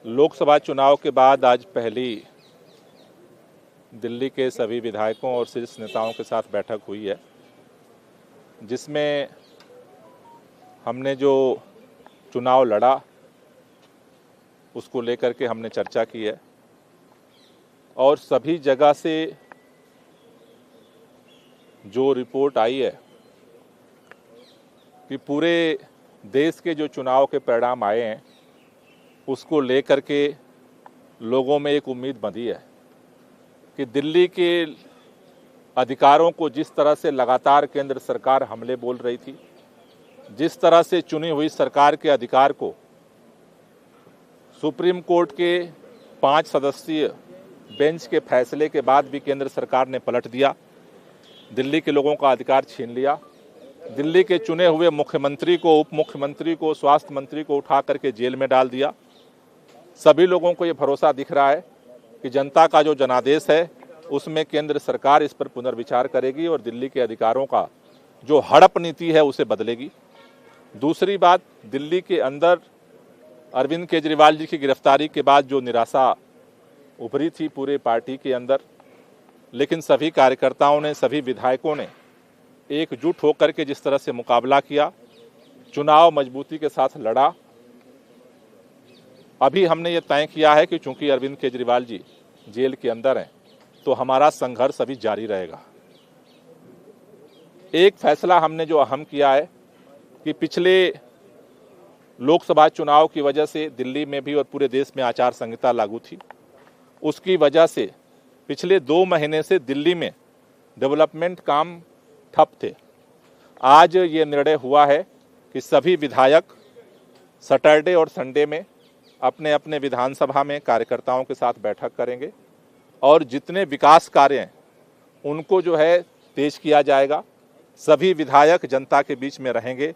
लोकसभा चुनाव के बाद आज पहली दिल्ली के सभी विधायकों और शीर्ष नेताओं के साथ बैठक हुई है, जिसमें हमने जो चुनाव लड़ा उसको लेकर के हमने चर्चा की है और सभी जगह से जो रिपोर्ट आई है कि पूरे देश के जो चुनाव के परिणाम आए हैं उसको लेकर के लोगों में एक उम्मीद बंधी है कि दिल्ली के अधिकारों को जिस तरह से लगातार केंद्र सरकार हमले बोल रही थी, जिस तरह से चुनी हुई सरकार के अधिकार को सुप्रीम कोर्ट के 5 सदस्यीय बेंच के फैसले के बाद भी केंद्र सरकार ने पलट दिया, दिल्ली के लोगों का अधिकार छीन लिया, दिल्ली के चुने हुए मुख्यमंत्री को, उप मुख्यमंत्री को, स्वास्थ्य मंत्री को उठा करके जेल में डाल दिया। सभी लोगों को ये भरोसा दिख रहा है कि जनता का जो जनादेश है उसमें केंद्र सरकार इस पर पुनर्विचार करेगी और दिल्ली के अधिकारों का जो हड़प नीति है उसे बदलेगी। दूसरी बात, दिल्ली के अंदर अरविंद केजरीवाल जी की गिरफ्तारी के बाद जो निराशा उभरी थी पूरे पार्टी के अंदर, लेकिन सभी कार्यकर्ताओं ने, सभी विधायकों ने एकजुट होकर के जिस तरह से मुकाबला किया, चुनाव मजबूती के साथ लड़ा। अभी हमने ये तय किया है कि चूंकि अरविंद केजरीवाल जी जेल के अंदर हैं तो हमारा संघर्ष अभी जारी रहेगा। एक फैसला हमने जो अहम किया है कि पिछले लोकसभा चुनाव की वजह से दिल्ली में भी और पूरे देश में आचार संहिता लागू थी, उसकी वजह से पिछले 2 महीने से दिल्ली में डेवलपमेंट काम ठप थे। आज ये निर्णय हुआ है कि सभी विधायक सैटरडे और संडे में अपने अपने विधानसभा में कार्यकर्ताओं के साथ बैठक करेंगे और जितने विकास कार्य हैं उनको जो है तेज किया जाएगा। सभी विधायक जनता के बीच में रहेंगे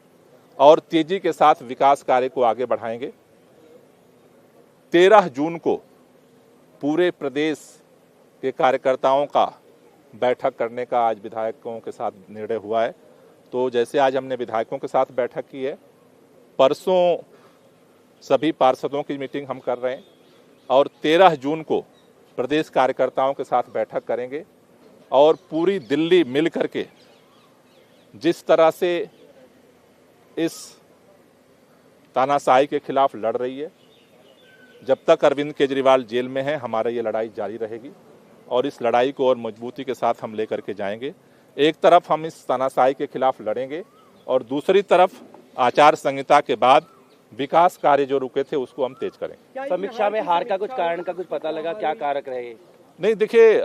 और तेजी के साथ विकास कार्य को आगे बढ़ाएंगे। 13 जून को पूरे प्रदेश के कार्यकर्ताओं का बैठक करने का आज विधायकों के साथ निर्णय हुआ है। तो जैसे आज हमने विधायकों के साथ बैठक की है, परसों सभी पार्षदों की मीटिंग हम कर रहे हैं और 13 जून को प्रदेश कार्यकर्ताओं के साथ बैठक करेंगे और पूरी दिल्ली मिल करके जिस तरह से इस तानाशाही के खिलाफ लड़ रही है, जब तक अरविंद केजरीवाल जेल में है हमारा ये लड़ाई जारी रहेगी और इस लड़ाई को और मजबूती के साथ हम लेकर के जाएंगे। एक तरफ हम इस तानाशाही के खिलाफ लड़ेंगे और दूसरी तरफ आचार संहिता के बाद विकास कार्य जो रुके थे उसको हम तेज करेंगे। समीक्षा में हार का कुछ कारण का कुछ पता लगा, क्या कारक रहे? नहीं, देखिए,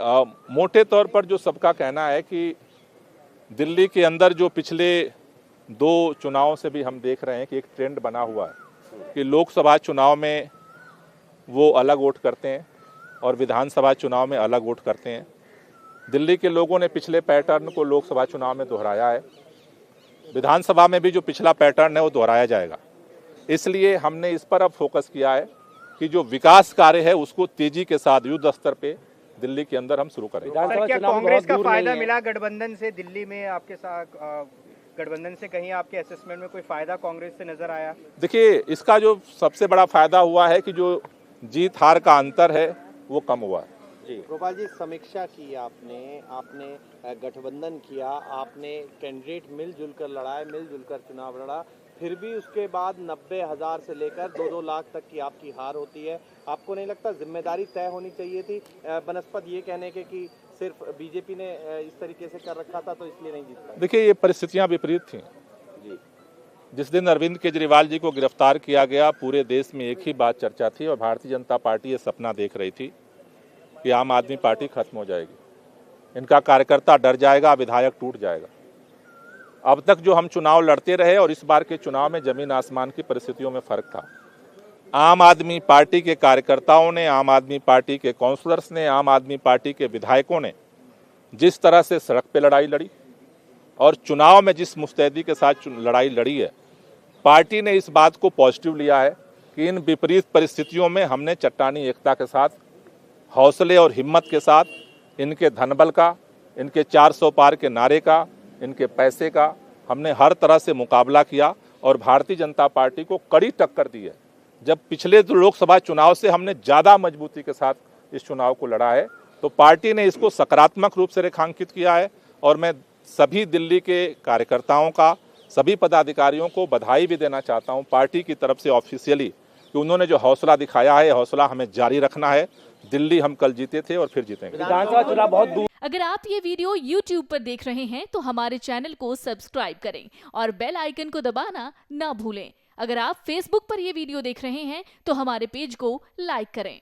मोटे तौर पर जो सबका कहना है कि दिल्ली के अंदर जो पिछले 2 चुनावों से भी हम देख रहे हैं कि एक ट्रेंड बना हुआ है कि लोकसभा चुनाव में वो अलग वोट करते हैं और विधानसभा चुनाव में अलग वोट करते हैं। दिल्ली के लोगों ने पिछले पैटर्न को लोकसभा चुनाव में दोहराया है, विधानसभा में भी जो पिछला पैटर्न है वो दोहराया जाएगा। इसलिए हमने इस पर अब फोकस किया है कि जो विकास कार्य है उसको तेजी के साथ युद्ध स्तर पे दिल्ली के अंदर हम शुरू करें। क्या कांग्रेस का फायदा मिला गठबंधन से दिल्ली में? आपके साथ गठबंधन से कहीं आपके असेसमेंट में कोई फायदा कांग्रेस से नजर आया? देखिए, इसका जो सबसे बड़ा फायदा हुआ है कि जो जीत हार का अंतर है वो कम हुआ है। गोपाल जी, समीक्षा की आपने गठबंधन किया, आपने कैंडिडेट मिलजुल कर लड़ाए, मिलजुल कर चुनाव लड़ा, फिर भी उसके बाद 90,000 से लेकर 2-2 लाख तक की आपकी हार होती है। आपको नहीं लगता जिम्मेदारी तय होनी चाहिए थी, बनस्पत ये कहने के कि सिर्फ बीजेपी ने इस तरीके से कर रखा था तो इसलिए नहीं जीत पाए? देखिए, ये परिस्थितियां विपरीत थी जी। जिस दिन अरविंद केजरीवाल जी को गिरफ्तार किया गया, पूरे देश में एक ही बात चर्चा थी और भारतीय जनता पार्टी ये सपना देख रही थी कि आम आदमी पार्टी खत्म हो जाएगी, इनका कार्यकर्ता डर जाएगा, विधायक टूट जाएगा। अब तक जो हम चुनाव लड़ते रहे और इस बार के चुनाव में जमीन आसमान की परिस्थितियों में फर्क था। आम आदमी पार्टी के कार्यकर्ताओं ने, आम आदमी पार्टी के काउंसलर्स ने, आम आदमी पार्टी के विधायकों ने जिस तरह से सड़क पे लड़ाई लड़ी और चुनाव में जिस मुस्तैदी के साथ लड़ाई लड़ी है, पार्टी ने इस बात को पॉजिटिव लिया है कि इन विपरीत परिस्थितियों में हमने चट्टानी एकता के साथ, हौसले और हिम्मत के साथ, इनके धनबल का, इनके 400 पार के नारे का, इनके पैसे का हमने हर तरह से मुकाबला किया और भारतीय जनता पार्टी को कड़ी टक्कर दी है। जब पिछले लोकसभा चुनाव से हमने ज़्यादा मजबूती के साथ इस चुनाव को लड़ा है, तो पार्टी ने इसको सकारात्मक रूप से रेखांकित किया है। और मैं सभी दिल्ली के कार्यकर्ताओं का, सभी पदाधिकारियों को बधाई भी देना चाहता हूं पार्टी की तरफ से ऑफिशियली, कि उन्होंने जो हौसला दिखाया है, हौसला हमें जारी रखना है। दिल्ली हम कल जीते थे और फिर जीतेंगे। विधानसभा चुनाव बहुत दूर। अगर आप ये वीडियो YouTube पर देख रहे हैं तो हमारे चैनल को सब्सक्राइब करें और बेल आइकन को दबाना ना भूलें। अगर आप Facebook पर ये वीडियो देख रहे हैं तो हमारे पेज को लाइक करें।